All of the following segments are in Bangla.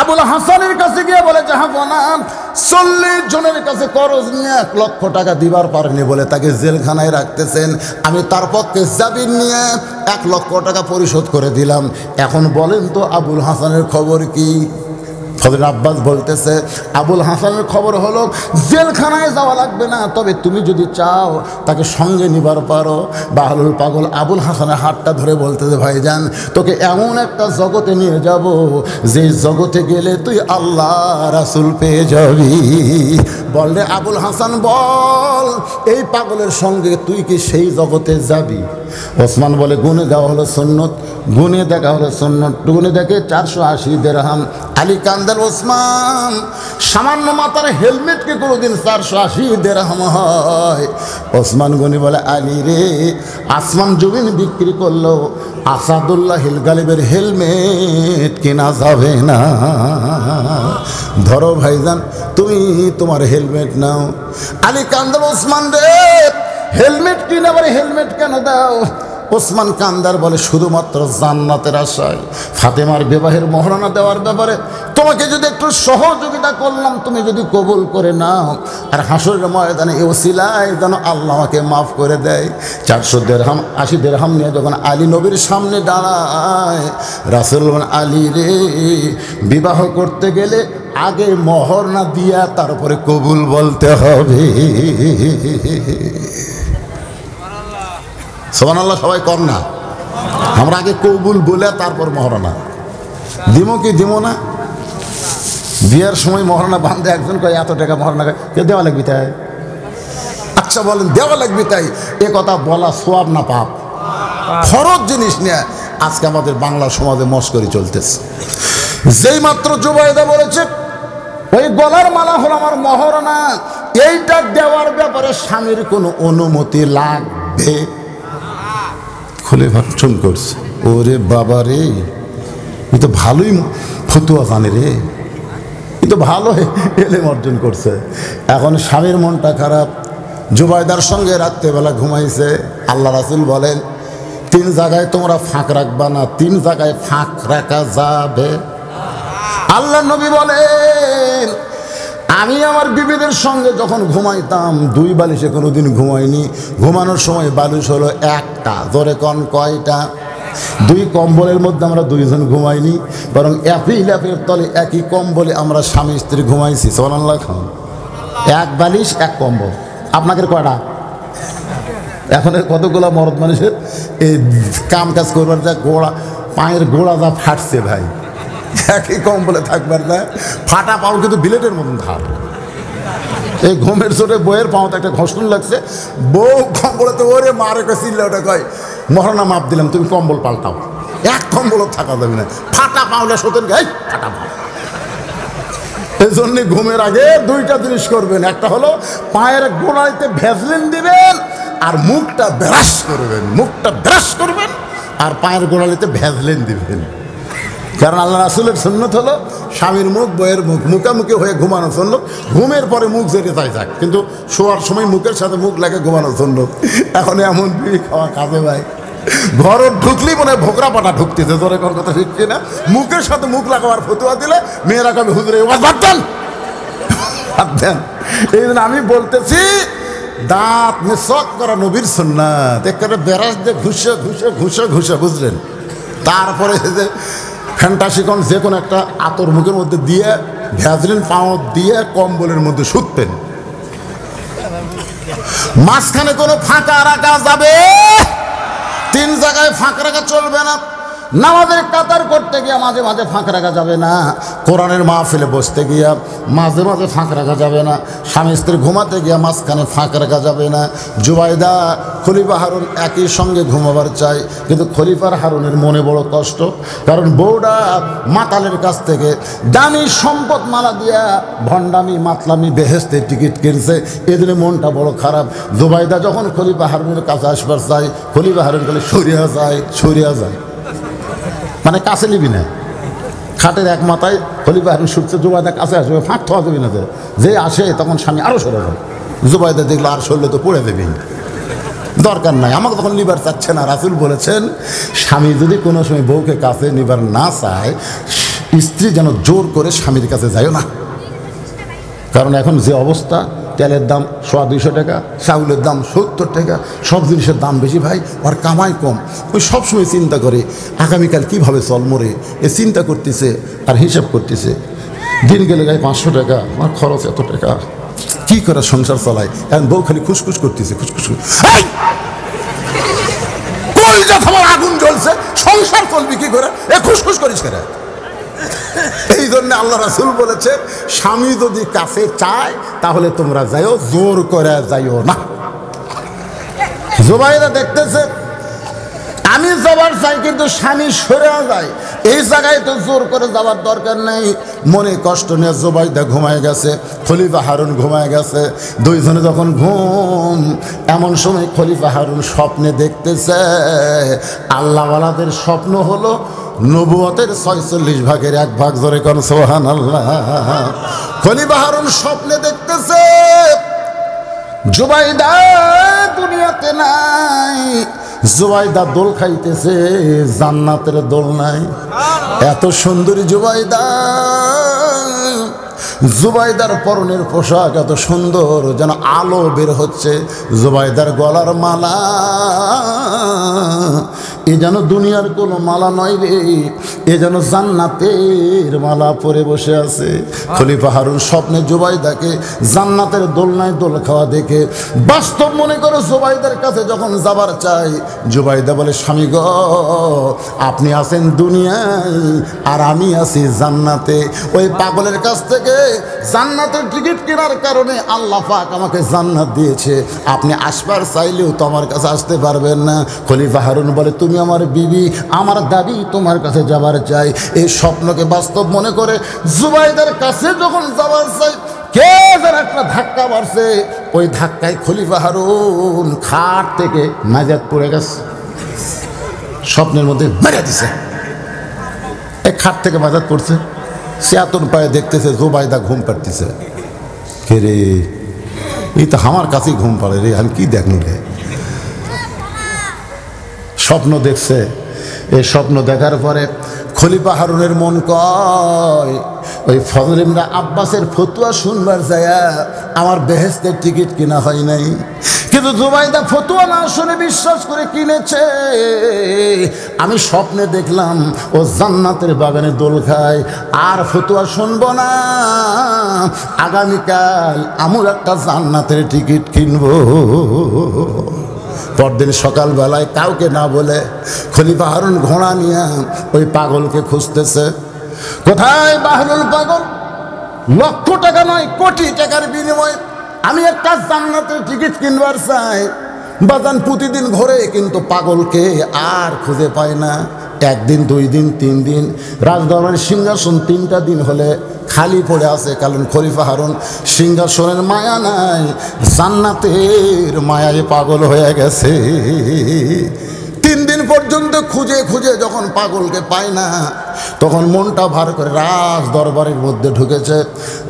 আবুল হাসানের কাছে গিয়ে বলে জাহাপনা 40 জনের কাছে করজ নিয়ে 1 লক্ষ টাকা দিবার পারেনি বলে তাকে জেলখানায় রাখতেছেন। আমি তার পক্ষে জামিন নিয়ে 1 লক্ষ টাকা পরিশোধ করে দিলাম। এখন বলেন তো আবুল হাসানের খবর কি? ফজল আব্বাস বলতেছে আবুল হাসানের খবর হলো জেলখানায় যাওয়া লাগবে না, তবে তুমি যদি চাও তাকে সঙ্গে নিবার পারো। বাহলুল পাগল আবুল হাসানের হাতটা ধরে বলতেছে ভাইজান তোকে এমন একটা জগতে নিয়ে যাব যে জগতে গেলে তুই আল্লাহ রাসূল পেয়ে যাবি। বললে আবুল হাসান বল এই পাগলের সঙ্গে তুই কি সেই জগতে যাবি? ওসমান বলে গুনে দেওয়া হলো সুন্নত, গুনে দেখা হলো সুন্নত, গুনে দেখে 480 দিরহাম। আলী কান্দার ওসমান সামান্য মাথার হেলমেটকে কোনোদিন 480 দিরহাম হয়? ওসমান গনি বলে আলী রে আসমান জমিন বিক্রি করলো আসাদুল্লাহ হিল গালিবের হেলমেট কেনা যাবে না। ধরো ভাইজান তুমি তোমার হেলমেট নাও। আলী কান্দার ওসমান রে হেলমেট কিনে আবার হেলমেট কেন দাও? ওসমান কান্দার বলে শুধুমাত্র জান্নাতের আশায় ফাতেমার বিবাহের মহারণা দেওয়ার ব্যাপারে তোমাকে যদি একটু সহযোগিতা করলাম, তুমি যদি কবুল করে নাও আর হাসরের ময়দানে এই ওসিলায় যেন আল্লাহ আমাকে মাফ করে দেয়। 400 দিরহাম 80 দিরহাম নিয়ে যখন আলী নবীর সামনে দাঁড়ায় রাসূল বলেন আলী রে বিবাহ করতে গেলে আগে মোহর না দিয়া তারপরে কবুল বলতে হবে। সুবহানাল্লাহ সবাই কর না, আমরা আগে কবুল বলে তারপর মহারণা দিমো কি দিমো না। বিয়ের সময় মহারণা বান্ধে একজন কয় এত টাকা মহারণা কে দেওয়া লাগবে তাই? আচ্ছা বলেন দেওয়া লাগবে তাই? এ কথা বলা সওয়াব না পাপ? ফরজ জিনিস নিয়ে আজকে আমাদের বাংলা সমাজে মস্করি চলতেছে। যেই মাত্র জুবাইদা বলেছে ওই গলার মালা হলো আমার মহারণা, এইটা দেওয়ার ব্যাপারে স্বামীর কোনো অনুমতি লাগবে? খুলে ভাষণ করছে ওরে বাবা রে এ তো ভালোই ফতুয়া জানে রে, এ তো ভালো এলেম অর্জন করছে। এখন স্বামীর মনটা খারাপ, জুবাইদার সঙ্গে রাত্রেবেলা ঘুমাইছে। আল্লাহ রাসূল বলেন 3 জায়গায় তোমরা ফাঁক রাখবা না, 3 জায়গায় ফাঁক রাখা যাবে। আল্লাহ নবী বলেন আমি আমার বিবিদের সঙ্গে যখন ঘুমাইতাম 2 বালিশে কোনোদিন ঘুমাইনি। ঘুমানোর সময় বালিশ হলো একটা, জোরে কন কয়টা? 2 কম্বলের মধ্যে আমরা 2 জন ঘুমাইনি, বরং একই ল্যাপের তলে একই কম্বলে আমরা স্বামী স্ত্রী ঘুমাইছি। সুবহানাল্লাহ। 1 বালিশ 1 কম্বল। আপনাদের কয়টা? এখন কতগুলো মরদ মানুষের এই কাম কাজ করবার যা গোড়া পায়ের গোড়া যা ফাটছে ভাই, একই কম্বলে থাকবার না, ফাটা পাও কিন্তু বিলেটের মতন ধার। এই ঘুমের চোটে বইয়ের পাওতে একটা ঘষণ লাগছে, বউ কম্বলেতে ওরে মারে চিল্লা ওটা কয় মহারণা মাপ দিলাম তুমি কম্বল পাল্টাও। 1 কম্বলও থাকা যাবে না, ফাটা পাওলে সোতেন গাই ফাটা পাও। এই জন্যে ঘুমের আগে 2টা জিনিস করবেন, একটা হলো পায়ের গোড়াইতে ভ্যাসলিন দিবেন আর মুখটা ব্রাশ করবেন, মুখটা ব্রাশ করবেন আর পায়ের গোড়ালিতে ভ্যাসলিন দিবেন। কারণ আল্লাহ রাসূলের সুন্নত হলো স্বামীর মুখ বইয়ের মুখ মুখামুখি হয়ে ঘুমানো সুন্নত। ঘুমের পরে মুখ যেতে তাই থাক, কিন্তু শোয়ার সময় মুখের সাথে মুখ লাগে ঘুমানো সুন্নত। এখন এমন বিড়ি খাওয়া কাজে ভাই ঘর ঢুকলেই মনে হয় ভোকরা পাটা ঢুকতেছে, তোরে কোন কথা শিখছি না। মুখের সাথে মুখ লাগাবার ফতুয়া দিলে মেয়েরা কবে হুজুরে বাদ দেন। এই জন্য আমি বলতেছি দাঁত মেশক করা নবীর সুন্নাত, একেবারে বেরাস দিয়ে ঘুষে ঘুষে ঘুষে ঘুষে, বুঝলেন? তারপরে যে ফ্যান্টাসিকন যে কোনো একটা আতর মুখের মধ্যে দিয়ে ভ্যাসলিন পাও দিয়ে কম্বলের মধ্যে শুতেন। মাঝখানে কোনো ফাঁকা রাখা যাবে? 3 জায়গায় ফাঁক রাখা চলবে না। নামাজের কাতার করতে গিয়া মাঝে মাঝে ফাঁক রাখা যাবে না। কোরআনের মাহফিলে বসতে গিয়া মাঝে মাঝে ফাঁক রাখা যাবে না। স্বামী স্ত্রী ঘুমাতে গিয়া মাঝখানে ফাঁক রাখা যাবে না। জুবাইদা খলিফা হারুন একই সঙ্গে ঘুমাবার চাই, কিন্তু খলিফার হারুনের মনে বড় কষ্ট, কারণ বউটা মাতালের কাছ থেকে দামি সম্পদ মালা দিয়া ভণ্ডামি মাতলামি বেহেস্তের টিকিট কিনছে, এদিনে মনটা বড় খারাপ। জুবাইদা যখন খলিফা হারুনের কাছে আসবার চাই, খলিফা হারুন বলে সরিয়া যায় সরিয়া যায়, মানে কাছে নিবি না। খাটের এক মাথায় খলিফা হারুন ছুটছে, জুবাইদা কাছে আসবে, ফাঁক থাকা যাবি না। যে আসে তখন স্বামী আরও সরে যায়। জুবাইদা দেখলো আর সরলে তো পড়ে দেবি, দরকার নাই, আমাকে তখন নিবার চাচ্ছে না। রাসূল বলেছেন স্বামী যদি কোনো সময় বউকে কাছে নিবার না চায়, স্ত্রী যেন জোর করে স্বামীর কাছে যায়ও না, কারণ এখন যে অবস্থা, তেলের দাম 100-200 টাকা, চাউলের দাম 70 টাকা, সব জিনিসের দাম বেশি ভাই, আর কামাই কম। ওই সবসময় চিন্তা করে আগামীকাল কীভাবে চল মরে, এ চিন্তা করতেছে আর হিসাব করতেছে। দিন গেলে গায়ে 500 টাকা, আমার খরচ এত টাকা, কী করে সংসার চালায়। এখন বউ খালি খুসখুস করতেছে, খুসখুস। আমার আগুন জ্বলছে, সংসার চলবি কি করে, এ খুসখুস করিস কেন? এই জন্য আল্লাহ রাসূল বলেছে, স্বামী যদি কাছে চায় তাহলে তোমরা যাইও, জোর করে যাইও না। জুবাইদা দেখতেছে আমি যাবার চাই কিন্তু স্বামী সরে যায়, এই জায়গায় তো জোর করে যাওয়ার দরকার নেই। মনে কষ্ট নিয়ে জুবাইদা ঘুমায় গেছে, খলিফা হারুন ঘুমায় গেছে। দুইজনে যখন ঘুম, এমন সময় খলিফা হারুন স্বপ্নে দেখতেছে, আল্লাহওয়ালাদের স্বপ্ন হলো নবুয়তের 46 ভাগের 1 ভাগ। জোরে কোন সুবহানাল্লাহ। খলিফা হারুন স্বপ্নে দেখতেছে জুবাইদা দুনিয়াতে নাই, জুবাইদা দোল খাইতেছে, জান্নাতের দোল নাই। এত সুন্দরী জুবাইদা, জুবাইদার পরনের পোশাক এত সুন্দর, যেন আলো বের হচ্ছে। জুবাইদার গলার মালা এ যেন দুনিয়ার কোনো মালা নয় রে, এ যেন জান্নাতের মালা পরে বসে আছে। খলিফা হারুন স্বপ্নে জুবাইদাকে জান্নাতের দোলনায় দোল খাওয়া দেখে বাস্তব মনে করে জুবাইদার কাছে যখন যাবার চাই, জুবাইদা বলে, স্বামী গো, আপনি আছেন দুনিয়ায় আর আমি আছি জান্নাতে। ওই পাগলের কাছ থেকে জান্নাতের টিকিট কেনার কারণে আল্লাহ পাক আমাকে জান্নাত দিয়েছে, আপনি আসবার চাইলেও তো আমার কাছে আসতে পারবেন না। খলিফা হারুন বলে, তুমি আমার বিবি, আমার দাবি তোমার কাছে যাবার চাই। এই স্বপ্নকে বাস্তব মনে করে জুবাইদার কাছে যখন যাবার চাই, কে যেন একটা ধাক্কা মারছে। ওই ধাক্কায় খলিফা হারুন খাট থেকে নাজাত পড়ে গেছে, স্বপ্নের মধ্যে মেরে দিছে। এই খাট থেকে নাজাত পড়ছে, সে আতন পায়ে দেখতেছে জুবাইদা ঘুম পাড়তেছে। কে রে, এই তো আমার কাছেই ঘুম পাড়ে রে, আমি কি দেখনি রে। স্বপ্ন দেখছে। এই স্বপ্ন দেখার পরে খলিফা হারুনের মন কয়, ওই ফজল ইবনে আব্বাসের ফতুয়া শুনবার যায় আমার বেহেশতের টিকিট কিনা হয় নাই, কিন্তু জুবাইদা ফতুয়া না শুনে বিশ্বাস করে কিনেছে। আমি স্বপ্নে দেখলাম ও জান্নাতের বাগানে দোল খায়, আর ফতুয়া শুনবো না, আগামীকাল আমুল একটা জান্নাতের টিকিট কিনবো। পরদিন সকালবেলায় কাউকে না বলে খলিফা হারুন ঘোড়া নিয়ে ওই পাগলকে খুঁজতেছে। কোথায় বাহরুল পাগল? লক্ষ টাকা নয়, কোটি টাকার বিনিময়ে আমি একটা জান্নাতের টিকিট কিনবার চাই। বাজান প্রতিদিন ঘোরে, কিন্তু পাগলকে আর খুঁজে পায় না। 1 দিন 2 দিন 3 দিন, রাজদরবারের সিংহাসন 3টা দিন হলে খালি পড়ে আছে, কারণ খলিফা হারুন সিংহাসনের মায়া নাই, জান্নাতের মায়ায় পাগল হয়ে গেছে। 3 দিন পর্যন্ত খুঁজে খুঁজে যখন পাগলকে পায় না, তখন মনটা ভার করে রাজ দরবারের মধ্যে ঢুকেছে।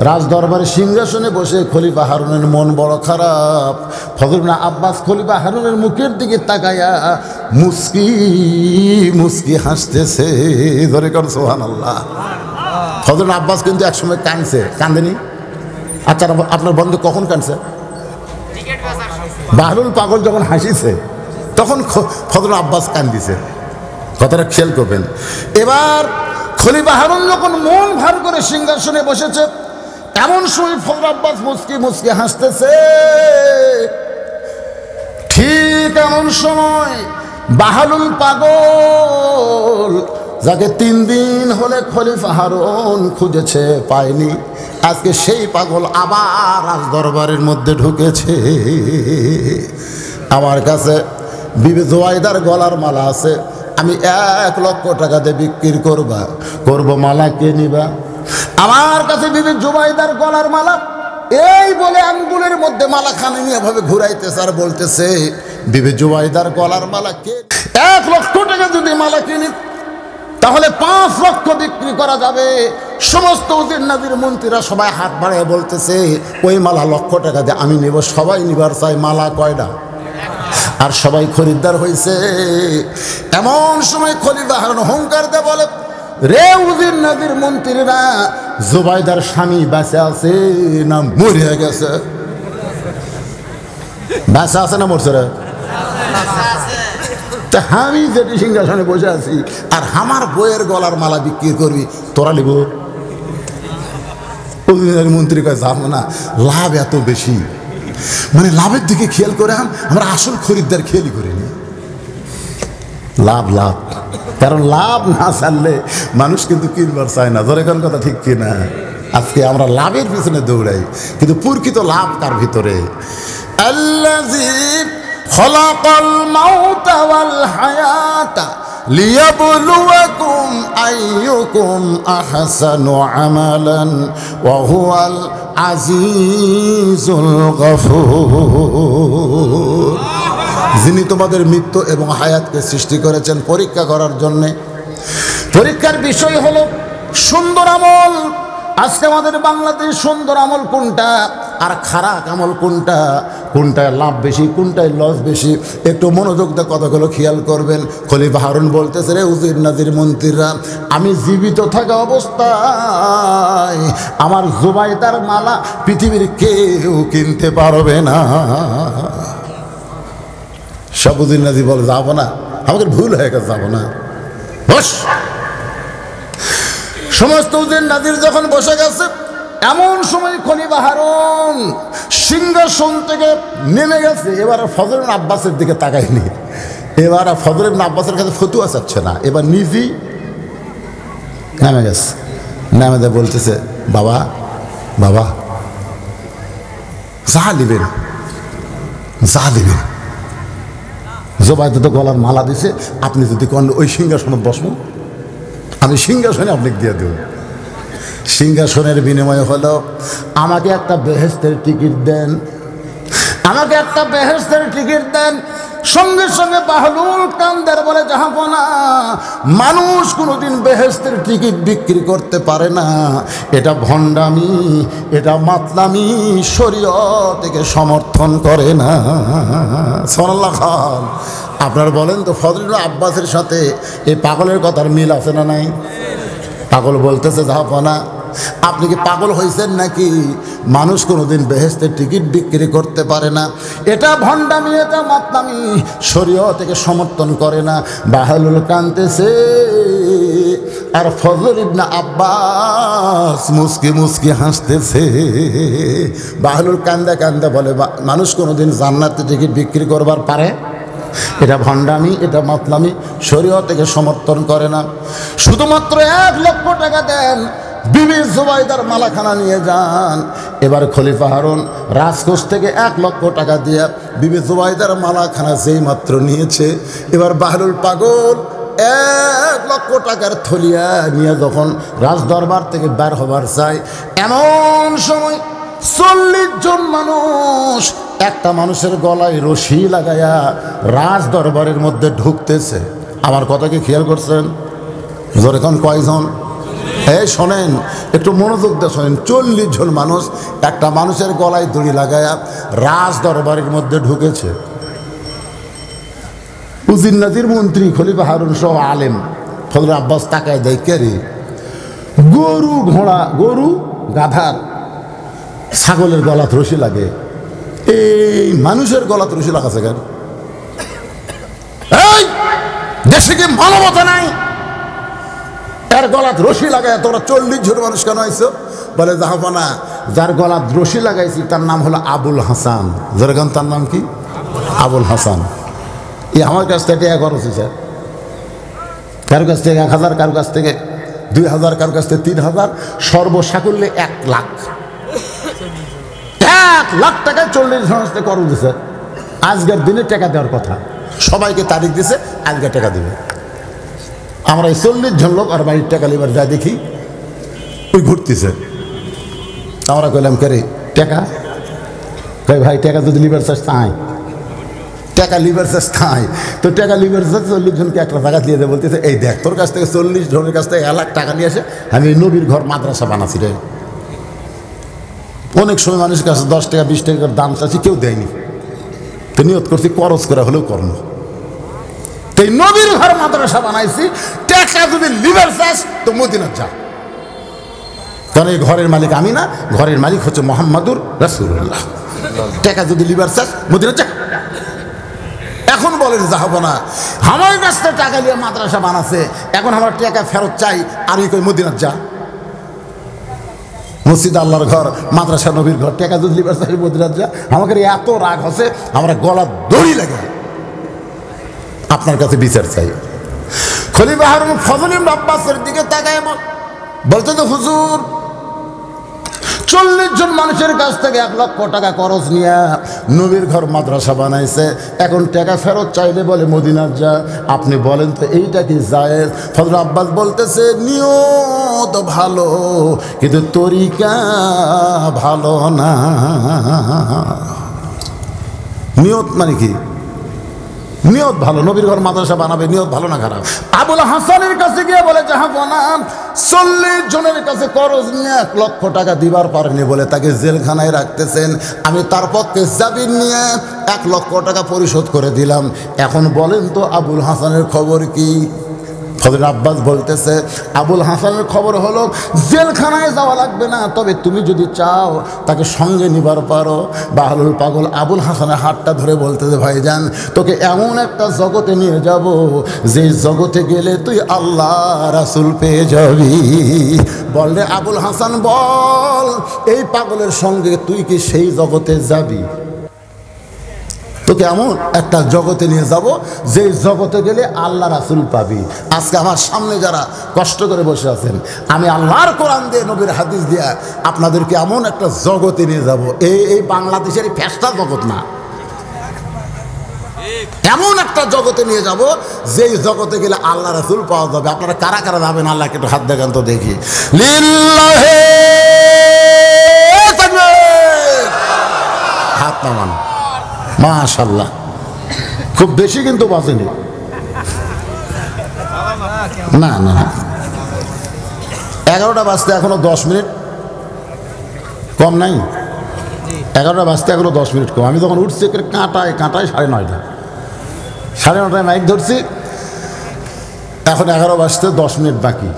রাজ দরবারের সিংহাসনে বসে খলিফা হারুনের মন বড় খারাপ। ফজল ইবনে আব্বাস খলিফা হারুনের মুখের দিকে তাকায়া মুস্কি মুস্কি হাসতেছে। ধরে কর সুবহানাল্লাহ। ফজল ইবনে আব্বাস কিন্তু একসময় কাঁদছে, কাঁদেনি? আচ্ছা, আপনার বন্ধু কখন কাঁদছে? বাহরুল পাগল যখন হাসিছে তখন ফজল আব্বাস কান্দিছে। কথাটা খেয়াল করবেন। এবার খলিফা হারুন যখন মন ভার করে সিংহাসনে বসেছে, এমন সময় ফজল আব্বাস মুস্কি মুস্কি হাসতেছে। ঠিক এমন সময় বাহরুল পাগল, যাকে 3 দিন হলে খলিফা হারুন খুঁজেছে পায়নি, আজকে সেই পাগল আবার রাজ দরবারের মধ্যে ঢুকেছে। আমার কাছে বিবি জুবাইদার গলার মালা আছে, আমি 1 লক্ষ টাকা দিয়ে বিক্রি করবো, মালা কে নিবা? আমার কাছে বিবি জুবাইদার গলার মালা, এই বলে আঙ্গুলের মধ্যে মালা খানে নিয়ে ভাবে ঘুরাইতেছে আর বলতেছে, বিবি জুবাইদার গলার মালা কে? 1 লক্ষ টাকা যদি মালা কিনি তাহলে 5 লক্ষ বিক্রি করা যাবে। সমস্ত উজির নাজির মন্ত্রীরা সবাই হাত বাড়িয়ে বলতেছে, ওই মালা 1 লক্ষ টাকা দিয়ে আমি নেব। সবাই নিবার চাই, মালা কয়টা? আর সবাই খরিদ্দার হয়েছে। এমন সময় খলিফা হারুন হুঙ্কার দিয়ে বলে, রে উজির নাজির মন্ত্রীরা, জুবাইদার স্বামী বেঁচে আছে না মরে গেছে? বেঁচে আছে না মরছে রে? তা আমি যেটি সিংহাসনে বসে আছি আর আমার বইয়ের গলার মালা বিক্রি করবি, তোরা লিব? মন্ত্রী কয় যাবো না, লাভ এত বেশি, মানে লাভের দিকে খেয়াল করে আমরা আসল খরিদ্দার খেয়ালই করিনি। লাভ লাভ, কারণ লাভ না ছাড়লে মানুষ কিন্তু কিনবার চায় না। ধরে কোন কথা ঠিক কিনা? আজকে আমরা লাভের পিছনে দৌড়াই, কিন্তু প্রকৃত লাভ কার ভিতরে? আল্লাযী খলাকাল মাউতা ওয়াল হায়াতা লিয়াবলুয়াকুম আইয়ুকুম আহসানু আমালান ওয়া হুয়াল আজিজুল গফুর। যিনি তোমাদের মৃত্যু এবং হায়াতকে সৃষ্টি করেছেন পরীক্ষা করার জন্যে। পরীক্ষার বিষয় হলো সুন্দর আমল। আজকে আমাদের বাংলাদেশ সুন্দর আমল কোনটা আর খারাপ আমল কোনটা, কোনটায় লাভ বেশি কোনটায় লস বেশি, একটু মনোযোগ দিয়ে কথাগুলো খেয়াল করবেন। খলিফা হারুন বলতেছে, রে উজির নাজির মন্ত্রীরা, আমি জীবিত থাকা অবস্থায় আমার জুবাইদার মালা পৃথিবীর কেউ কিনতে পারবে না। সব উজির নাজির বলে, যাবো না, আমাদের ভুল হয়ে গেছে, যাবো না। বস। সমস্ত উজির নাজির যখন বসে গেছে, এমন সময় খলিফা হারুন সিংহাসন থেকে নেমে গেছে। এবার ফজর ইবনে আব্বাসের দিকে তাকায়নি, এবার ফজর ইবনে আব্বাসের কাছে ফতুয়া চাচ্ছে না, এবার নিজেই নেমে গেছে। নেমে দিয়ে বলতেছে, বাবা বাবা যা নিবেন যা নিবেন, জুবাইদা তো গলার মালা দিছে, আপনি যদি কোন ওই সিংহাসনে বসবেন, আমি সিংহাসনে আপনাকে দিয়ে দেব। সিংহাসনের বিনিময় হলো আমাকে একটা বেহেশতের টিকিট দেন, আমাকে একটা বেহেশতের টিকিট দেন। সঙ্গে সঙ্গে বাহলুল কান্দার বলে, জাহাপনা, মানুষ কোনোদিন বেহেশতের টিকিট বিক্রি করতে পারে না, এটা ভণ্ডামি, এটা মাতলামি, শরীয়ত থেকে সমর্থন করে না। সুবহানাল্লাহ খান। আপনারা বলেন তো, ফজল ইবনে আব্বাসের সাথে এই পাগলের কথার মিল আছে না নাই? পাগল বলতেছে, জাহাপনা, আপনি কি পাগল হয়েছেন নাকি? মানুষ কোনোদিন বেহেশতের টিকিট বিক্রি করতে পারে না, এটা ভণ্ডামি, এটা মাতলামি, শরীয়ত থেকে সমর্থন করে না। বাহলুল কাঁদতেছে আর ফজল ইবনে আব্বাস মুস্কি মুস্কি হাসতেছে। বাহলুল কান্দা কান্দা বলে, মানুষ কোনোদিন জান্নাতের টিকিট বিক্রি করবার পারে? এটা ভণ্ডামি, এটা মাতলামি, শরীয়ত থেকে সমর্থন করে না। শুধুমাত্র 1 লক্ষ টাকা দেন, বিবি জুবাইদার মালাখানা নিয়ে যান। এবার খলিফা হারুন রাজকোষ থেকে 1 লক্ষ টাকা দিয়ে বিবি জুবাইদার মালাখানা যেই মাত্র নিয়েছে, এবার বাহলুল পাগল 1 লক্ষ টাকার থলিয়া নিয়ে যখন রাজদরবার থেকে বের হবার চায়, এমন সময় 40 জন মানুষ একটা মানুষের গলায় রশি লাগাইয়া রাজ দরবারের মধ্যে ঢুকতেছে। আমার কথা কি খেয়াল করছেন? এখন কয়জন? এই শোনেন, একটু মনোযোগ দিয়ে শোনেন। 40 জন মানুষ একটা মানুষের গলায় দড়ি লাগাইয়া রাজ দরবারের মধ্যে ঢুকেছে। উজির নাজির মন্ত্রী খলিফা হারুন সহ আলেম ফজল আব্বাস তাকায় দেয়, কে রে? গরু ঘোড়া, গরু গাধার ছাগলের গলাত রশি লাগে, এই মানুষের গলাত রশি লাগাছে কেন? এই দেশে কি মানবতা নাই? এর গলাত রশি লাগায় তোরা 40 জন মানুষ কেন আইছো? বলে, জাহাপনা, যার গলাত রশি লাগাইছি তার নাম হলো আবুল হাসান। যেরকম তার নাম কি? আবুল হাসান। এই আমার কাছ থেকে টাকা খরচ হয়েছে, কারো কাছ থেকে 1000, কারো কাছ থেকে 2000, কারো কাছ থেকে 3000, সর্বসাকুল্যে 1 লাখ। 1 লাখ টাকায় 40 জনের সাথে খরচ দিছে। আজকের দিনে টাকা দেওয়ার কথা, সবাইকে তারিখ দিছে, আজকে টাকা দিবে। আমরা এই 40 জন লোক আর বাড়ির টাকা লিবার যা দেখি, ওই ঘুরতেছে। আমরা কইলাম, কে রে টাকা? কই ভাই, টাকা যদি লিবার চাস তাই, টাকা লিবার চাস তাই। তো টাকা লিবার চাস 40 জনকে 1 লাখ টাকা দিয়ে দেয়। বলতেছে, এই দেখ, তোর কাছ থেকে 40 জনের কাছ থেকে 1 লাখ টাকা নিয়ে আসে আমি নবীর ঘর মাদ্রাসা বানাচ্ছি রে। অনেক সময় মানুষের কাছে 10 টাকা 20 টাকার দাম চাচ্ছি, কেউ দেয়নি। তো নিয়ত করছি খরচ করা হলেও কর্ম, তাই নবীর ঘর মাদ্রাসা বানাইছি, টাকা টাকা যদি লিবার চাস তো মদিনা যা, কারণ এই ঘরের মালিক আমি না, ঘরের মালিক হচ্ছে মুহাম্মাদুর রাসূলুল্লাহ। টাকা যদি লিবার চাস মদিনা যা। এখন বলেন যাবো না, আমার কাছে টাকা দিয়ে মাদ্রাসা বানাচ্ছে, এখন আমার টাকা ফেরত চাই, আমি কই মদিনা যা। মসজিদ আল্লাহর ঘর, মাদ্রাসা নবীর ঘর, টাকা যদি লিবার চাই মদিনা যা। আমাকে এত রাগ হচ্ছে আমরা গলা দড়ি লাগে, আপনার কাছে বিচার চাই। খলিফা হারুন ফজল ইবনে আব্বাসের দিকে তাকায় বলতে তো হুজুর 40 জন মানুষের কাছ থেকে 1 লক্ষ টাকা খরচ নিয়ে নবীর ঘর মাদ্রাসা বানাইছে, এখন টাকা ফেরত চাইলে বলে মদিনা যা, আপনি বলেন তো এইটা কি জায়েজ? ফজল আব্বাস বলতেছে নিয়ত ভালো কিন্তু তরিকা ভালো না। নিয়ত মানে কি? নিয়ত ভালো, নবীর ঘর মাদ্রাসা বানাবে, নিয়ত ভালো না খারাপ? আবুল হাসানের কাছে গিয়ে বলে জাহাপনা 40 জনের কাছে খরচ নিয়ে 1 লক্ষ টাকা দিবার পারেনি বলে তাকে জেলখানায় রাখতেছেন, আমি তার পক্ষে জামিন নিয়ে 1 লক্ষ টাকা পরিশোধ করে দিলাম। এখন বলেন তো আবুল হাসানের খবর কি? ফজল আব্বাস বলতেছে আবুল হাসানের খবর হলো জেলখানায় যাওয়া লাগবে না, তবে তুমি যদি চাও তাকে সঙ্গে নিবার পারো। বাহলুল পাগল আবুল হাসানের হাতটা ধরে বলতেছে ভাইজান তোকে এমন একটা জগতে নিয়ে যাব যে জগতে গেলে তুই আল্লাহ রাসূল পেয়ে যাবি। বললে আবুল হাসান বল এই পাগলের সঙ্গে তুই কি সেই জগতে যাবি? তোকে এমন একটা জগতে নিয়ে যাব যে জগতে গেলে আল্লাহ রাসূল পাবি। আজকে আমার সামনে যারা কষ্ট করে বসে আছেন, আমি আল্লাহর কোরআন দিয়ে নবীর হাদিস দিয়ে আপনাদেরকে এমন একটা জগতে নিয়ে যাব, এই বাংলাদেশের ফেস্টা জগৎ না, এমন একটা জগতে নিয়ে যাব যেই জগতে গেলে আল্লাহ রাসূল পাওয়া যাবে। আপনারা কারা কারা যাবেন আল্লাহকে একটু হাত দেখান তো দেখি। লিল্লাহি তাকবীর, হাত নামান। মাশাআল্লাহ, খুব বেশি কিন্তু বাজেনি। না না 11টা বাজতে এখনো 10 মিনিট কম নাই, 11টা বাজতে এখনো 10 মিনিট কম। আমি যখন উঠছি কাঁটায় 9:30, 9:30 মাইক ধরছি, এখন 11 বাজতে 10 মিনিট বাকি।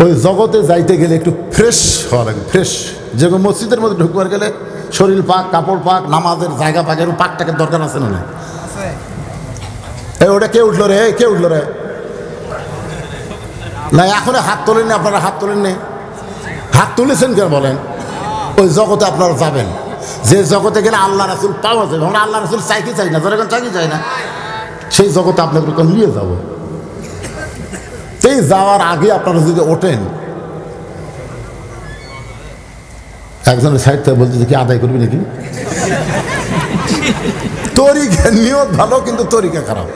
ওই জগতে যাইতে গেলে একটু ফ্রেশ হওয়া লাগে, ফ্রেশ। যেরকম মসজিদের মধ্যে ঢুকবার গেলে শরীর পাক, কাপড় পাক, নামাজের জায়গা পাক, এর পাকটাকে দরকার আছে না? ওটা কে উঠলো রে, কে উঠলো রে? না এখন হাত তোলেননি, আপনারা হাত তোলেননি, হাত তুলেছেন কেন বলেন? ওই জগতে আপনারা যাবেন যে জগতে গেলে আল্লাহ রাসূল পাওয়া যাবে। আমরা আল্লাহ রাসূল চাই কি চাই না? যারা চাই কি চাই না? সেই জগতে আপনাদেরকে নিয়ে যাবো। সেই যাওয়ার আগে আপনারা যদি ওঠেন, একজনের সাইড থেকে বলতে কি আদায় করবি নাকি? তরিকা নিয়ত ভালো কিন্তু তরিকা খারাপ।